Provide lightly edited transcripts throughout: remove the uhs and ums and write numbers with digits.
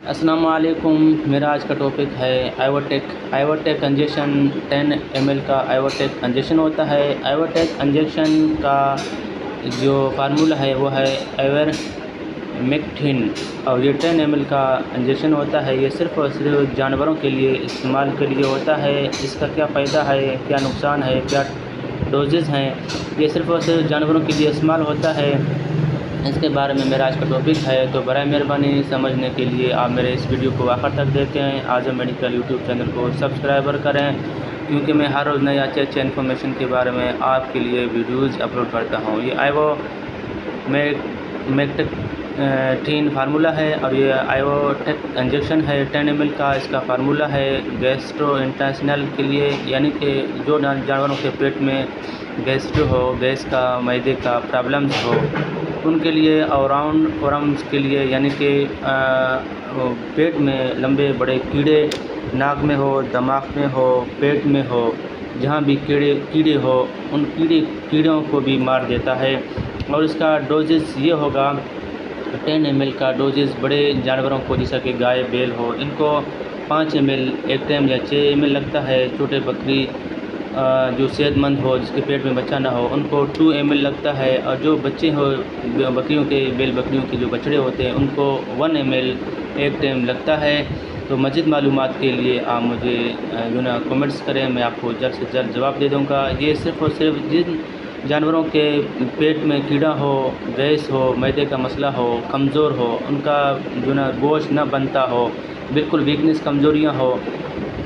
السلام علیکم، میرا آج کا ٹاپک ہے آئیوٹیک انجیکشن 10 ml کا آئیوٹیک انجیکشن ہوتا ہے۔ آئیوٹیک انجیکشن کا جو فارمولہ ہے وہ ہے ایور میکٹھن، اور یہ 10 ml کا انجیکشن ہوتا ہے۔ یہ صرف اور صرف جانوروں کے لیے استعمال کے لیے ہوتا ہے۔ اس کا کیا فائدہ ہے، کیا نقصان ہے، کیا ڈوزز ہیں، یہ صرف اور صرف جانوروں کے لیے استعمال ہوتا ہے۔ اس کے بارے میں میرا آج کا ٹاپک ہے، تو برائے مہربانی سمجھنے کے لیے آپ میرے اس ویڈیو کو آخر تک دیکھیں۔ اعظم میڈیکل یوٹیوب چینل کو سبسکرائبر کریں، کیونکہ میں ہر روز نئے اچھے انفارمیشن کے بارے میں آپ کے لیے ویڈیوز اپلوڈ کرتا ہوں۔ یہ میکٹھن فارمولہ ہے، اور یہ آئیوٹیک انجیکشن ہے 10 ml کا۔ اس کا فارمولہ ہے گیسٹرو انٹسٹائنل کے لیے، یعنی کہ جو جانوروں کے پیٹ میں گیسٹرو ہو، گیس کا، معدے کا پرابلمز ہو، ان کے لیے، اور راؤنڈ ورمز کے لیے، یعنی کہ پیٹ میں لمبے بڑے کیڑے ناک میں ہو، دماغ میں ہو، پیٹ میں ہو، جہاں بھی کیڑے ہو، ان کیڑوں کو بھی مار دیتا ہے۔ اور اس کا ڈوزز یہ ہوگا 10 ml کا ڈوزز بڑے جانوروں کو، جیسا کہ گائے بیل ہو، ان کو 5 ml ایک ٹائم یا 6 ml لگتا ہے۔ چھوٹے بکری جو صحت مند ہو، جس کے پیٹ میں بچہ نہ ہو، ان کو 2 ml لگتا ہے۔ اور جو بچے ہو، بکریوں کے، بیل بکریوں کے جو بچڑے ہوتے ہیں، ان کو 1 ml ایک ٹائم لگتا ہے۔ تو مزید معلومات کے لیے آپ مجھے کمنٹس کریں، میں آپ کو جلد سے جلد جواب دے دوں گا۔ یہ صرف اور صرف جن جانوروں کے پیٹ میں کیڑا ہو، گیس ہو، معدے کا مسئلہ ہو، کمزور ہو، ان کا گوشت نہ بنتا ہو، بالکل ویکنس، کمزوریاں ہو،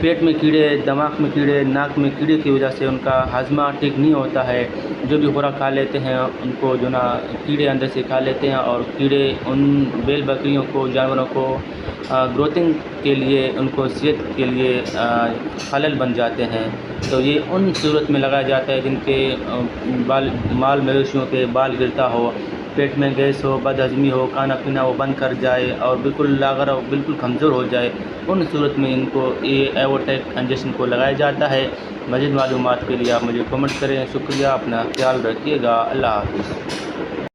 پیٹ میں کیڑے، دماغ میں کیڑے، ناک میں کیڑے کی وجہ سے ان کا ہاضمہ ٹھیک نہیں ہوتا ہے، جو بھی خوراک کھا لیتے ہیں ان کو کیڑے اندر سے کھا لیتے ہیں، اور کیڑے ان بیل بکریوں کو، جانوروں کو گروتھنگ کے لیے، ان کو صحت کے لیے خلل بن جاتے ہیں۔ تو یہ ان صورت میں لگایا جاتا ہے جن کے مال مویشیوں کے بال گرتا ہو، پیٹ میں گیس ہو، بد ہضمی ہو، کھانا پینا وہ بند کر جائے، اور بالکل لاغر اور بالکل کمزور ہو جائے، ان صورت میں ان کو یہ آئیوٹیک انجیکشن کو لگایا جاتا ہے۔ مزید معلومات کے لیے آپ مجھے کمنٹ کریں۔ شکریہ، اپنا خیال رکھیے گا، اللہ حافظ۔